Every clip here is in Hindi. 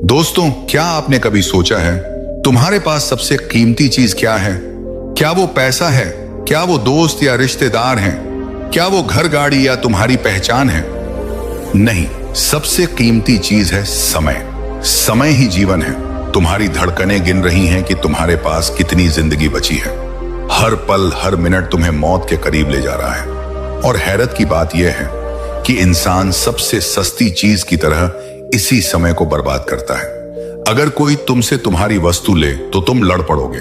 दोस्तों, क्या आपने कभी सोचा है तुम्हारे पास सबसे कीमती चीज क्या है? क्या वो पैसा है? क्या वो दोस्त या रिश्तेदार हैं? क्या वो घर गाड़ी या तुम्हारी पहचान है? नहीं, सबसे कीमती चीज है समय। समय ही जीवन है। तुम्हारी धड़कनें गिन रही हैं कि तुम्हारे पास कितनी जिंदगी बची है। हर पल, हर मिनट तुम्हें मौत के करीब ले जा रहा है। और हैरत की बात यह है कि इंसान सबसे सस्ती चीज की तरह इसी समय को बर्बाद करता है। अगर कोई तुमसे तुम्हारी वस्तु ले तो तुम लड़ पड़ोगे।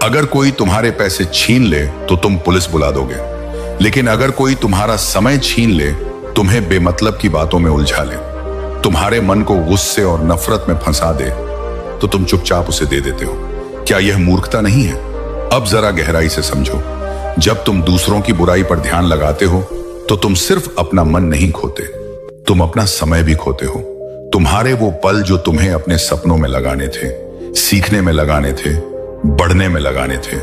अगर कोई तुम्हारे पैसे छीन ले तो तुम पुलिस बुला दोगे। लेकिन अगर कोई तुम्हारा समय छीन ले, तुम्हें बेमतलब की बातों में उलझा ले, तुम्हारे मन को गुस्से और नफरत में फंसा दे, तो तुम चुपचाप उसे दे देते हो। क्या यह मूर्खता नहीं है? अब जरा गहराई से समझो। जब तुम दूसरों की बुराई पर ध्यान लगाते हो तो तुम सिर्फ अपना मन नहीं खोते, तुम अपना समय भी खोते हो। तुम्हारे वो पल जो तुम्हें अपने सपनों में लगाने थे, सीखने में लगाने थे, बढ़ने में लगाने थे,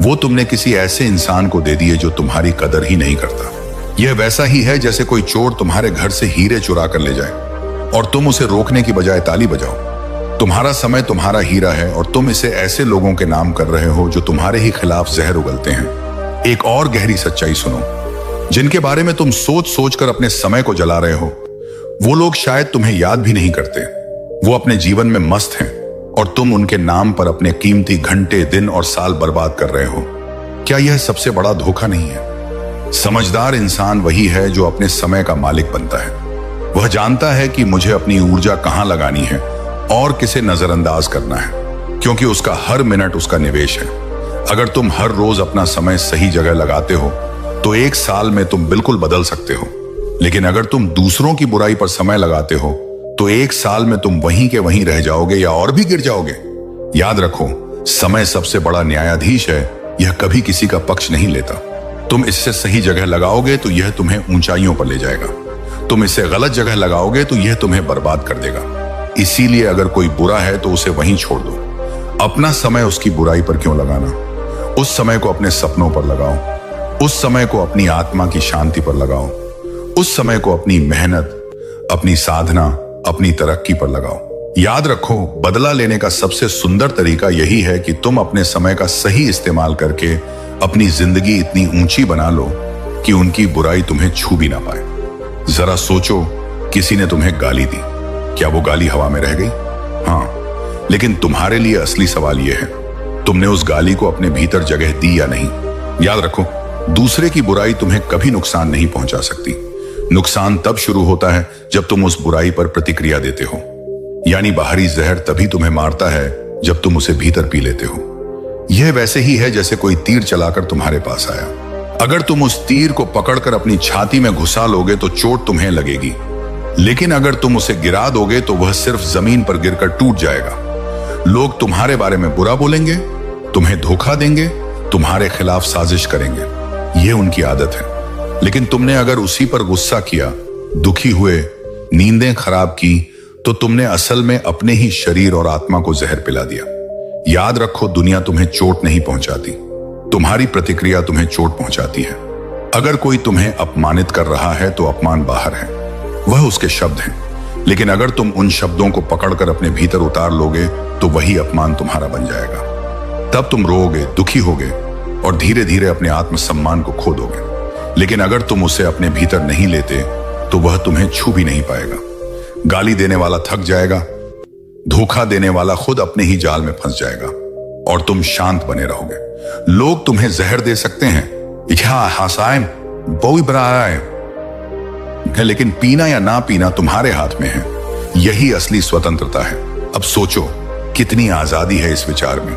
वो तुमने किसी ऐसे इंसान को दे दिए जो तुम्हारी कदर ही नहीं करता। यह वैसा ही है जैसे कोई चोर तुम्हारे घर से हीरे चुरा कर ले जाए और तुम उसे रोकने की बजाय ताली बजाओ। तुम्हारा समय तुम्हारा हीरा है और तुम इसे ऐसे लोगों के नाम कर रहे हो जो तुम्हारे ही खिलाफ जहर उगलते हैं। एक और गहरी सच्चाई सुनो, जिनके बारे में तुम सोच सोच कर अपने समय को जला रहे हो, वो लोग शायद तुम्हें याद भी नहीं करते। वो अपने जीवन में मस्त हैं और तुम उनके नाम पर अपने कीमती घंटे, दिन और साल बर्बाद कर रहे हो। क्या यह सबसे बड़ा धोखा नहीं है? समझदार इंसान वही है जो अपने समय का मालिक बनता है। वह जानता है कि मुझे अपनी ऊर्जा कहां लगानी है और किसे नजरअंदाज करना है, क्योंकि उसका हर मिनट उसका निवेश है। अगर तुम हर रोज अपना समय सही जगह लगाते हो तो एक साल में तुम बिल्कुल बदल सकते हो। लेकिन अगर तुम दूसरों की बुराई पर समय लगाते हो तो एक साल में तुम वहीं के वहीं रह जाओगे या और भी गिर जाओगे। याद रखो, समय सबसे बड़ा न्यायाधीश है। यह कभी किसी का पक्ष नहीं लेता। तुम इससे सही जगह लगाओगे तो यह तुम्हें ऊंचाइयों पर ले जाएगा। तुम इसे गलत जगह लगाओगे तो यह तुम्हें बर्बाद कर देगा। इसीलिए अगर कोई बुरा है तो उसे वहीं छोड़ दो। अपना समय उसकी बुराई पर क्यों लगाना? उस समय को अपने सपनों पर लगाओ। उस समय को अपनी आत्मा की शांति पर लगाओ। उस समय को अपनी मेहनत, अपनी साधना, अपनी तरक्की पर लगाओ। याद रखो, बदला लेने का सबसे सुंदर तरीका यही है कि तुम अपने समय का सही इस्तेमाल करके अपनी जिंदगी इतनी ऊंची बना लो कि उनकी बुराई तुम्हें छू भी ना पाए। जरा सोचो, किसी ने तुम्हें गाली दी, क्या वो गाली हवा में रह गई? हाँ, लेकिन तुम्हारे लिए असली सवाल यह है, तुमने उस गाली को अपने भीतर जगह दी या नहीं? याद रखो, दूसरे की बुराई तुम्हें कभी नुकसान नहीं पहुंचा सकती। नुकसान तब शुरू होता है जब तुम उस बुराई पर प्रतिक्रिया देते हो। यानी बाहरी जहर तभी तुम्हें मारता है जब तुम उसे भीतर पी लेते हो। यह वैसे ही है जैसे कोई तीर चलाकर तुम्हारे पास आया। अगर तुम उस तीर को पकड़कर अपनी छाती में घुसा लोगे तो चोट तुम्हें लगेगी, लेकिन अगर तुम उसे गिरा दोगे तो वह सिर्फ जमीन पर गिरकर टूट जाएगा। लोग तुम्हारे बारे में बुरा बोलेंगे, तुम्हें धोखा देंगे, तुम्हारे खिलाफ साजिश करेंगे। यह उनकी आदत है। लेकिन तुमने अगर उसी पर गुस्सा किया, दुखी हुए, नींदें खराब की, तो तुमने असल में अपने ही शरीर और आत्मा को जहर पिला दिया। याद रखो, दुनिया तुम्हें चोट नहीं पहुंचाती, तुम्हारी प्रतिक्रिया तुम्हें चोट पहुंचाती है। अगर कोई तुम्हें अपमानित कर रहा है तो अपमान बाहर है, वह उसके शब्द हैं। लेकिन अगर तुम उन शब्दों को पकड़कर अपने भीतर उतार लोगे तो वही अपमान तुम्हारा बन जाएगा। तब तुम रोओगे, दुखी होगे और धीरे धीरे अपने आत्मसम्मान को खो दोगे। लेकिन अगर तुम उसे अपने भीतर नहीं लेते तो वह तुम्हें छू भी नहीं पाएगा। गाली देने वाला थक जाएगा, धोखा देने वाला खुद अपने ही जाल में फंस जाएगा और तुम शांत बने रहोगे। लोग तुम्हें जहर दे सकते हैं, लेकिन पीना या ना पीना तुम्हारे हाथ में है। यही असली स्वतंत्रता है। अब सोचो, कितनी आजादी है इस विचार में।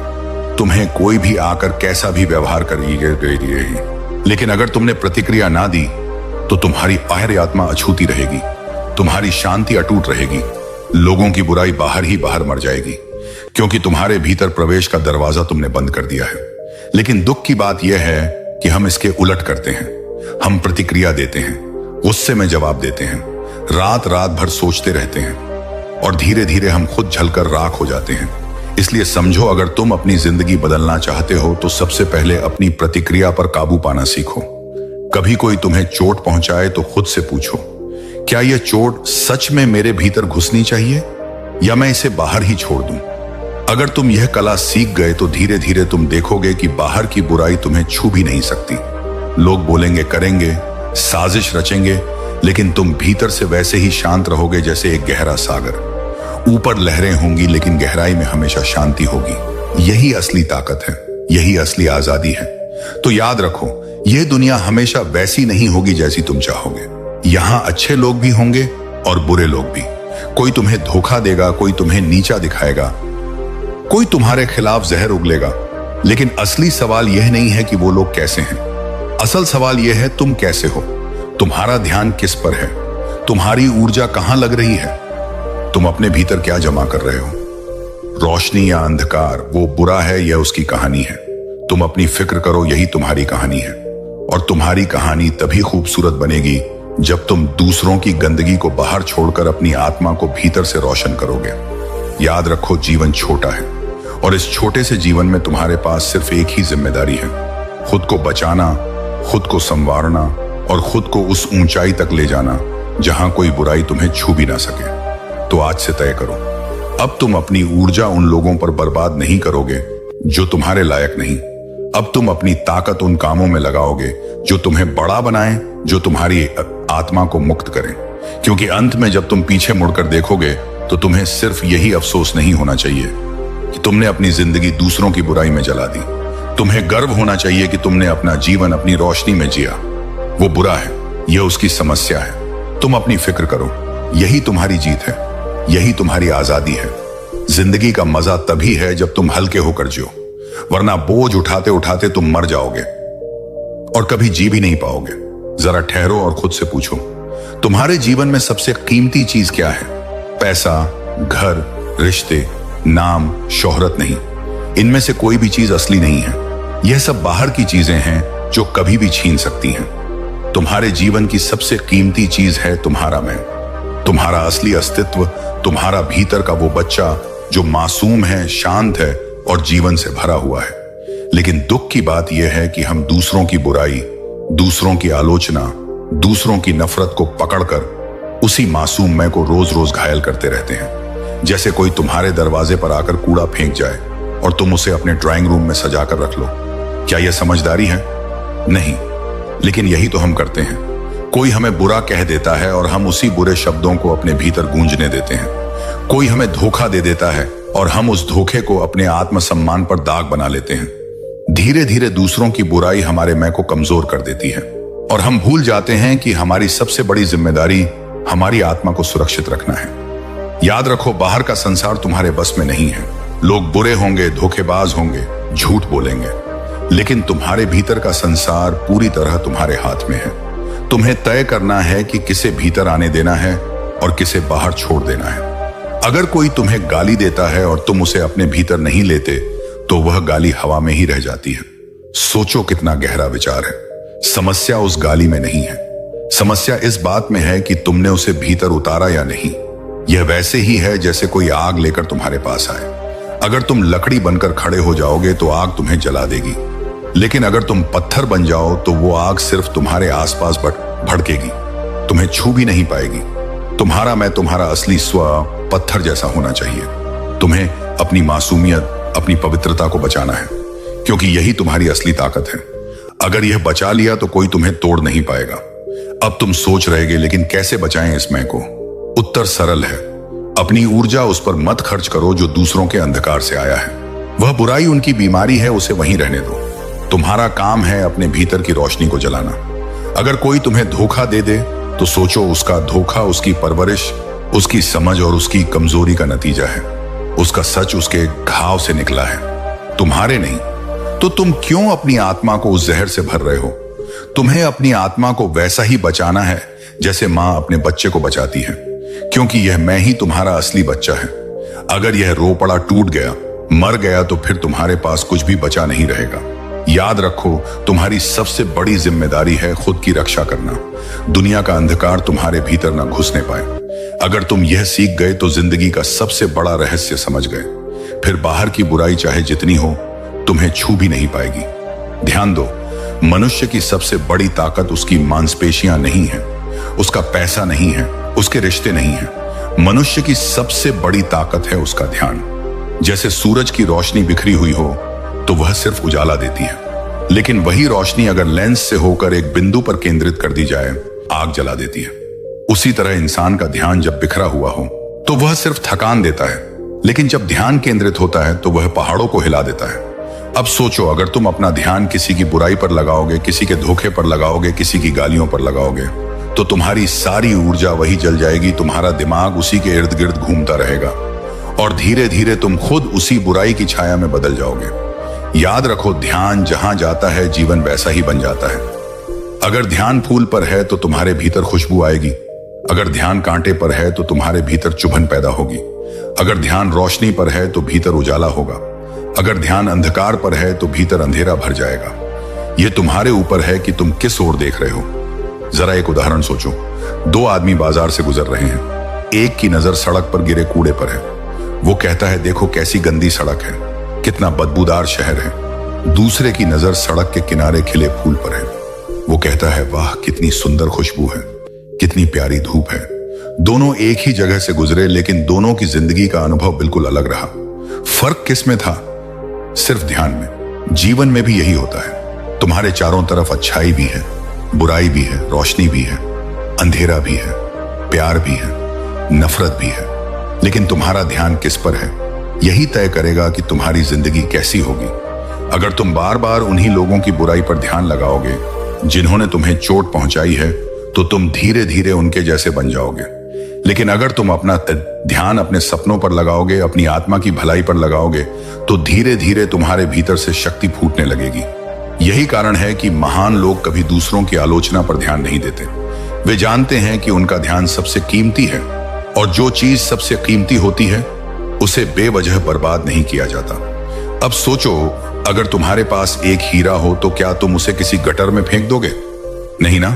तुम्हें कोई भी आकर कैसा भी व्यवहार करेगी, लेकिन अगर तुमने प्रतिक्रिया ना दी तो तुम्हारी बाहरी आत्मा अछूती रहेगी, तुम्हारी शांति अटूट रहेगी। लोगों की बुराई बाहर ही बाहर मर जाएगी, क्योंकि तुम्हारे भीतर प्रवेश का दरवाजा तुमने बंद कर दिया है। लेकिन दुख की बात यह है कि हम इसके उलट करते हैं। हम प्रतिक्रिया देते हैं, गुस्से में जवाब देते हैं, रात रात भर सोचते रहते हैं और धीरे धीरे हम खुद जलकर राख हो जाते हैं। इसलिए समझो, अगर तुम अपनी जिंदगी बदलना चाहते हो तो सबसे पहले अपनी प्रतिक्रिया पर काबू पाना सीखो। कभी कोई तुम्हें चोट पहुंचाए तो खुद से पूछो, क्या यह चोट सच में मेरे भीतर घुसनी चाहिए या मैं इसे बाहर ही छोड़ दूं? अगर तुम यह कला सीख गए तो धीरे धीरे तुम देखोगे कि बाहर की बुराई तुम्हें छू भी नहीं सकती। लोग बोलेंगे, करेंगे, साजिश रचेंगे, लेकिन तुम भीतर से वैसे ही शांत रहोगे जैसे एक गहरा सागर। ऊपर लहरें होंगी लेकिन गहराई में हमेशा शांति होगी। यही असली ताकत है, यही असली आजादी है। तो याद रखो, यह दुनिया हमेशा वैसी नहीं होगी जैसी तुम चाहोगे। यहां अच्छे लोग भी होंगे और बुरे लोग भी। कोई तुम्हें धोखा देगा, कोई तुम्हें नीचा दिखाएगा, कोई तुम्हारे खिलाफ जहर उगलेगा। लेकिन असली सवाल यह नहीं है कि वो लोग कैसे हैं। असल सवाल यह है तुम कैसे हो। तुम्हारा ध्यान किस पर है? तुम्हारी ऊर्जा कहां लग रही है? तुम अपने भीतर क्या जमा कर रहे हो? रोशनी या अंधकार, वो बुरा है या उसकी कहानी है? तुम अपनी फिक्र करो, यही तुम्हारी कहानी है। और तुम्हारी कहानी तभी खूबसूरत बनेगी जब तुम दूसरों की गंदगी को बाहर छोड़कर अपनी आत्मा को भीतर से रोशन करोगे। याद रखो, जीवन छोटा है और इस छोटे से जीवन में तुम्हारे पास सिर्फ एक ही जिम्मेदारी है, खुद को बचाना, खुद को संवारना और खुद को उस ऊंचाई तक ले जाना जहां कोई बुराई तुम्हें छू भी ना सके। तो आज से तय करो, अब तुम अपनी ऊर्जा उन लोगों पर बर्बाद नहीं करोगे जो तुम्हारे लायक नहीं। अब तुम अपनी ताकत उन कामों में लगाओगे जो तुम्हें बड़ा बनाएं, जो तुम्हारी आत्मा को मुक्त करें। क्योंकि अंत में जब तुम पीछे मुड़कर देखोगे तो तुम्हें सिर्फ यही अफसोस नहीं होना चाहिए कि तुमने अपनी जिंदगी दूसरों की बुराई में जला दी। तुम्हें गर्व होना चाहिए कि तुमने अपना जीवन अपनी रोशनी में जिया। वो बुरा है, यह उसकी समस्या है। तुम अपनी फिक्र करो, यही तुम्हारी जीत है, यही तुम्हारी आजादी है। जिंदगी का मजा तभी है जब तुम हल्के होकर जियो, वरना बोझ उठाते उठाते तुम मर जाओगे और कभी जी भी नहीं पाओगे। जरा ठहरो और खुद से पूछो, तुम्हारे जीवन में सबसे कीमती चीज क्या है? पैसा, घर, रिश्ते, नाम, शोहरत नहीं। इनमें से कोई भी चीज असली नहीं है। यह सब बाहर की चीजें हैं जो कभी भी छीन सकती हैं। तुम्हारे जीवन की सबसे कीमती चीज है तुम्हारा मैं, तुम्हारा असली अस्तित्व, तुम्हारा भीतर का वो बच्चा जो मासूम है, शांत है और जीवन से भरा हुआ है। लेकिन दुख की बात यह है कि हम दूसरों की बुराई, दूसरों की आलोचना, दूसरों की नफरत को पकड़कर उसी मासूम मैं को रोज रोज घायल करते रहते हैं। जैसे कोई तुम्हारे दरवाजे पर आकर कूड़ा फेंक जाए और तुम उसे अपने ड्राइंग रूम में सजाकर रख लो। क्या यह समझदारी है? नहीं, लेकिन यही तो हम करते हैं। कोई हमें बुरा कह देता है और हम उसी बुरे शब्दों को अपने भीतर गूंजने देते हैं। कोई हमें धोखा दे देता है और हम उस धोखे को अपने आत्मसम्मान पर दाग बना लेते हैं। धीरे धीरे दूसरों की बुराई हमारे मैं को कमजोर कर देती है और हम भूल जाते हैं कि हमारी सबसे बड़ी जिम्मेदारी हमारी आत्मा को सुरक्षित रखना है। याद रखो, बाहर का संसार तुम्हारे बस में नहीं है। लोग बुरे होंगे, धोखेबाज होंगे, झूठ बोलेंगे, लेकिन तुम्हारे भीतर का संसार पूरी तरह तुम्हारे हाथ में है। तुम्हें तय करना है कि किसे भीतर आने देना है और किसे बाहर छोड़ देना है। अगर कोई तुम्हें गाली देता है और तुम उसे अपने भीतर नहीं लेते तो वह गाली हवा में ही रह जाती है। सोचो कितना गहरा विचार है। समस्या उस गाली में नहीं है, समस्या इस बात में है कि तुमने उसे भीतर उतारा या नहीं। यह वैसे ही है जैसे कोई आग लेकर तुम्हारे पास आए। अगर तुम लकड़ी बनकर खड़े हो जाओगे तो आग तुम्हें जला देगी, लेकिन अगर तुम पत्थर बन जाओ तो वो आग सिर्फ तुम्हारे आसपास भड़केगी, तुम्हें छू भी नहीं पाएगी। तुम्हारा मैं, तुम्हारा असली स्व पत्थर जैसा होना चाहिए। तुम्हें अपनी मासूमियत, अपनी पवित्रता को बचाना है, क्योंकि यही तुम्हारी असली ताकत है। अगर यह बचा लिया तो कोई तुम्हें तोड़ नहीं पाएगा। अब तुम सोच रहेगे, लेकिन कैसे बचाएं इस मैं को? उत्तर सरल है, अपनी ऊर्जा उस पर मत खर्च करो जो दूसरों के अंधकार से आया है। वह बुराई उनकी बीमारी है, उसे वहीं रहने दो। तुम्हारा काम है अपने भीतर की रोशनी को जलाना। अगर कोई तुम्हें धोखा दे दे तो सोचो, उसका धोखा उसकी परवरिश, उसकी समझ और उसकी कमजोरी का नतीजा है। उसका सच उसके घाव से निकला है, तुम्हारे नहीं। तो तुम क्यों अपनी आत्मा को उस जहर से भर रहे हो? तुम्हें अपनी आत्मा को वैसा ही बचाना है जैसे मां अपने बच्चे को बचाती है, क्योंकि यह मैं ही तुम्हारा असली बच्चा है। अगर यह रो पड़ा, टूट गया, मर गया तो फिर तुम्हारे पास कुछ भी बचा नहीं रहेगा। याद रखो, तुम्हारी सबसे बड़ी जिम्मेदारी है खुद की रक्षा करना। दुनिया का अंधकार तुम्हारे भीतर ना घुसने पाए। अगर तुम यह सीख गए तो जिंदगी का सबसे बड़ा रहस्य समझ गए। फिर बाहर की बुराई चाहे जितनी हो, तुम्हें छू भी नहीं पाएगी। ध्यान दो, मनुष्य की सबसे बड़ी ताकत उसकी मांसपेशियां नहीं है, उसका पैसा नहीं है, उसके रिश्ते नहीं है। मनुष्य की सबसे बड़ी ताकत है उसका ध्यान। जैसे सूरज की रोशनी बिखरी हुई हो तो वह सिर्फ उजाला देती है, लेकिन वही रोशनी अगर लेंस से होकर एक बिंदु पर केंद्रित कर दी जाए, आग जला देती है। उसी तरह इंसान का ध्यान जब बिखरा हुआ हो तो वह सिर्फ थकान देता है, लेकिन जब ध्यान केंद्रित होता है तो वह पहाड़ों को हिला देता है। अब सोचो, अगर तुम अपना ध्यान किसी की बुराई पर लगाओगे, किसी के धोखे पर लगाओगे, किसी की गालियों पर लगाओगे, तो तुम्हारी सारी ऊर्जा वही जल जाएगी। तुम्हारा दिमाग उसी के इर्द गिर्द घूमता रहेगा और धीरे धीरे तुम खुद उसी बुराई की छाया में बदल जाओगे। याद रखो, ध्यान जहां जाता है जीवन वैसा ही बन जाता है। अगर ध्यान फूल पर है तो तुम्हारे भीतर खुशबू आएगी। अगर ध्यान कांटे पर है तो तुम्हारे भीतर चुभन पैदा होगी। अगर ध्यान रोशनी पर है तो भीतर उजाला होगा। अगर ध्यान अंधकार पर है तो भीतर अंधेरा भर जाएगा। यह तुम्हारे ऊपर है कि तुम किस ओर देख रहे हो। जरा एक उदाहरण सोचो। दो आदमी बाजार से गुजर रहे हैं। एक की नजर सड़क पर गिरे कूड़े पर है। वो कहता है, देखो कैसी गंदी सड़क है, कितना बदबूदार शहर है। दूसरे की नजर सड़क के किनारे खिले फूल पर है। वो कहता है, वाह कितनी सुंदर खुशबू है, कितनी प्यारी धूप है। दोनों एक ही जगह से गुजरे, लेकिन दोनों की जिंदगी का अनुभव बिल्कुल अलग रहा। फर्क किस में था? सिर्फ ध्यान में। जीवन में भी यही होता है। तुम्हारे चारों तरफ अच्छाई भी है, बुराई भी है, रोशनी भी है, अंधेरा भी है, प्यार भी है, नफरत भी है, लेकिन तुम्हारा ध्यान किस पर है, यही तय करेगा कि तुम्हारी जिंदगी कैसी होगी। अगर तुम बार बार उन्हीं लोगों की बुराई पर ध्यान लगाओगे जिन्होंने तुम्हें चोट पहुंचाई है, तो तुम धीरे धीरे उनके जैसे बन जाओगे। लेकिन अगर तुम अपना ध्यान अपने सपनों पर लगाओगे, अपनी आत्मा की भलाई पर लगाओगे, तो धीरे धीरे तुम्हारे भीतर से शक्ति फूटने लगेगी। यही कारण है कि महान लोग कभी दूसरों की आलोचना पर ध्यान नहीं देते। वे जानते हैं कि उनका ध्यान सबसे कीमती है, और जो चीज सबसे कीमती होती है उसे बेवजह बर्बाद नहीं किया जाता। अब सोचो, अगर तुम्हारे पास एक हीरा हो तो क्या तुम उसे किसी गटर में फेंक दोगे? नहीं ना।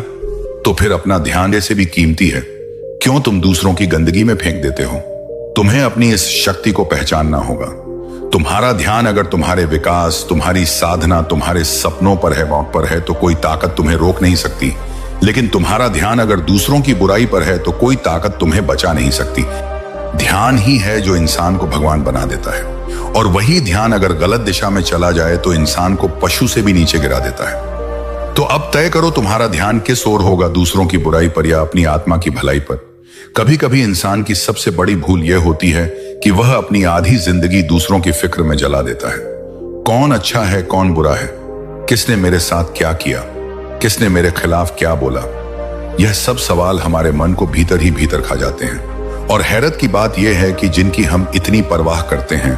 तो फिर अपना ध्यान जैसे भी कीमती है, क्यों तुम दूसरों की गंदगी में फेंक देते हो? तुम्हें अपनी इस शक्ति को पहचानना होगा। तुम्हारा ध्यान अगर तुम्हारे विकास, तुम्हारी साधना, तुम्हारे सपनों पर है, वक्त पर है, तो कोई ताकत तुम्हें रोक नहीं सकती। लेकिन तुम्हारा ध्यान अगर दूसरों की बुराई पर है तो कोई ताकत तुम्हें बचा नहीं सकती। ध्यान ही है जो इंसान को भगवान बना देता है, और वही ध्यान अगर गलत दिशा में चला जाए तो इंसान को पशु से भी नीचे गिरा देता है। तो अब तय करो, तुम्हारा ध्यान किस ओर होगा, दूसरों की बुराई पर या अपनी आत्मा की भलाई पर। कभी कभी इंसान की सबसे बड़ी भूल यह होती है कि वह अपनी आधी जिंदगी दूसरों की फिक्र में जला देता है। कौन अच्छा है, कौन बुरा है, किसने मेरे साथ क्या किया, किसने मेरे खिलाफ क्या बोला, यह सब सवाल हमारे मन को भीतर ही भीतर खा जाते हैं। और हैरत की बात यह है कि जिनकी हम इतनी परवाह करते हैं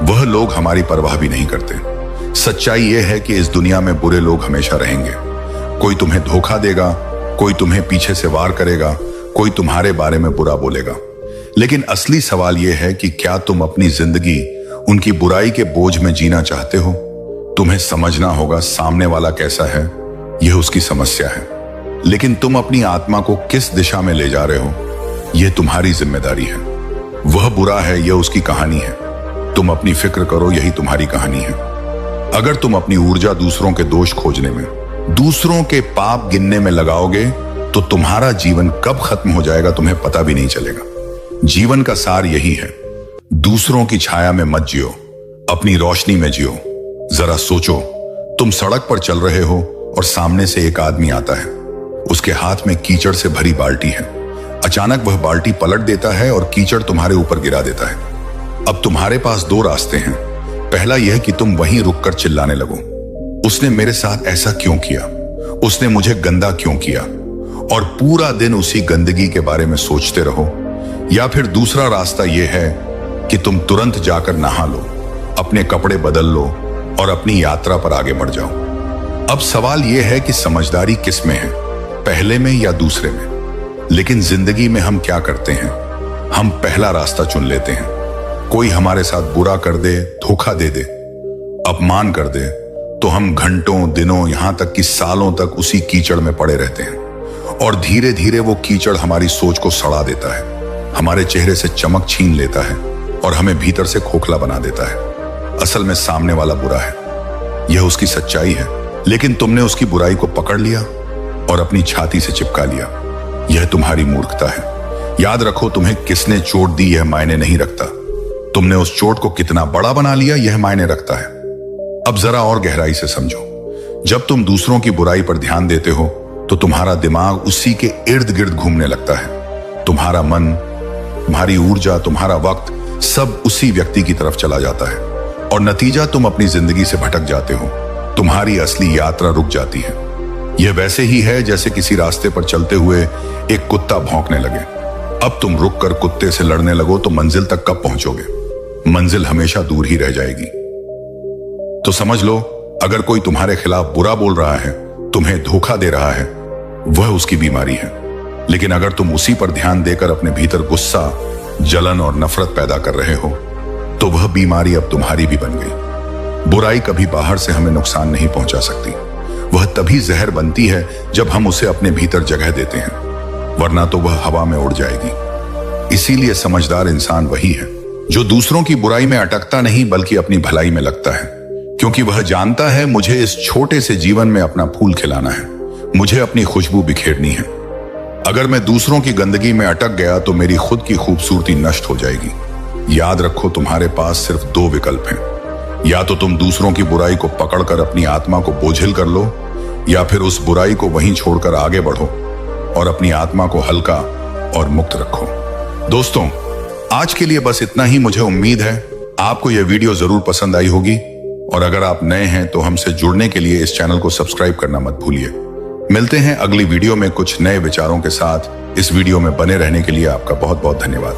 वह लोग हमारी परवाह भी नहीं करते। सच्चाई यह है कि इस दुनिया में बुरे लोग हमेशा रहेंगे। कोई तुम्हें धोखा देगा, कोई तुम्हें पीछे से वार करेगा, कोई तुम्हारे बारे में बुरा बोलेगा। लेकिन असली सवाल यह है कि क्या तुम अपनी जिंदगी उनकी बुराई के बोझ में जीना चाहते हो? तुम्हें समझना होगा सामने वाला कैसा है, यह उसकी समस्या है, लेकिन तुम अपनी आत्मा को किस दिशा में ले जा रहे हो, यह तुम्हारी जिम्मेदारी है। वह बुरा है, यह उसकी कहानी है। तुम अपनी फिक्र करो, यही तुम्हारी कहानी है। अगर तुम अपनी ऊर्जा दूसरों के दोष खोजने में, दूसरों के पाप गिनने में लगाओगे तो तुम्हारा जीवन कब खत्म हो जाएगा तुम्हें पता भी नहीं चलेगा। जीवन का सार यही है, दूसरों की छाया में मत जियो, अपनी रोशनी में जियो। जरा सोचो, तुम सड़क पर चल रहे हो और सामने से एक आदमी आता है। उसके हाथ में कीचड़ से भरी बाल्टी है। अचानक वह बाल्टी पलट देता है और कीचड़ तुम्हारे ऊपर गिरा देता है। अब तुम्हारे पास दो रास्ते हैं। पहला यह कि तुम वहीं रुककर चिल्लाने लगो, उसने मेरे साथ ऐसा क्यों किया, उसने मुझे गंदा क्यों किया, और पूरा दिन उसी गंदगी के बारे में सोचते रहो। या फिर दूसरा रास्ता यह है कि तुम तुरंत जाकर नहा लो, अपने कपड़े बदल लो और अपनी यात्रा पर आगे बढ़ जाओ। अब सवाल यह है कि समझदारी किस में है, पहले में या दूसरे में? लेकिन जिंदगी में हम क्या करते हैं? हम पहला रास्ता चुन लेते हैं। कोई हमारे साथ बुरा कर दे, धोखा दे दे, अपमान कर दे, तो हम घंटों, दिनों, यहां तक कि सालों तक उसी कीचड़ में पड़े रहते हैं। और धीरे धीरे वो कीचड़ हमारी सोच को सड़ा देता है, हमारे चेहरे से चमक छीन लेता है और हमें भीतर से खोखला बना देता है। असल में सामने वाला बुरा है, यह उसकी सच्चाई है, लेकिन तुमने उसकी बुराई को पकड़ लिया और अपनी छाती से चिपका लिया। यह तुम्हारी मूर्खता है। याद रखो, तुम्हें किसने चोट दी यह मायने नहीं रखता, तुमने उस चोट को कितना बड़ा बना लिया यह मायने रखता है। अब जरा और गहराई से समझो। जब तुम दूसरों की बुराई पर ध्यान देते हो तो तुम्हारा दिमाग उसी के इर्द गिर्द घूमने लगता है। तुम्हारा मन, तुम्हारी ऊर्जा, तुम्हारा वक्त सब उसी व्यक्ति की तरफ चला जाता है और नतीजा तुम अपनी जिंदगी से भटक जाते हो। तुम्हारी असली यात्रा रुक जाती है। यह वैसे ही है जैसे किसी रास्ते पर चलते हुए एक कुत्ता भौंकने लगे। अब तुम रुक कर कुत्ते से लड़ने लगो तो मंजिल तक कब पहुंचोगे? मंजिल हमेशा दूर ही रह जाएगी। तो समझ लो, अगर कोई तुम्हारे खिलाफ बुरा बोल रहा है, तुम्हें धोखा दे रहा है, वह उसकी बीमारी है। लेकिन अगर तुम उसी पर ध्यान देकर अपने भीतर गुस्सा, जलन और नफरत पैदा कर रहे हो तो वह बीमारी अब तुम्हारी भी बन गई। बुराई कभी बाहर से हमें नुकसान नहीं पहुंचा सकती। वह तभी जहर बनती है जब हम उसे अपने भीतर जगह देते हैं, वरना तो वह हवा में उड़ जाएगी। इसीलिए समझदार इंसान वही है जो दूसरों की बुराई में अटकता नहीं बल्कि अपनी भलाई में लगता है, क्योंकि वह जानता है मुझे इस छोटे से जीवन में अपना फूल खिलाना है, मुझे अपनी खुशबू बिखेरनी है। अगर मैं दूसरों की गंदगी में अटक गया तो मेरी खुद की खूबसूरती नष्ट हो जाएगी। याद रखो, तुम्हारे पास सिर्फ दो विकल्प हैं। या तो तुम दूसरों की बुराई को पकड़कर अपनी आत्मा को बोझिल कर लो, या फिर उस बुराई को वहीं छोड़कर आगे बढ़ो और अपनी आत्मा को हल्का और मुक्त रखो। दोस्तों, आज के लिए बस इतना ही। मुझे उम्मीद है आपको यह वीडियो जरूर पसंद आई होगी, और अगर आप नए हैं तो हमसे जुड़ने के लिए इस चैनल को सब्सक्राइब करना मत भूलिए। मिलते हैं अगली वीडियो में कुछ नए विचारों के साथ। इस वीडियो में बने रहने के लिए आपका बहुत बहुत धन्यवाद।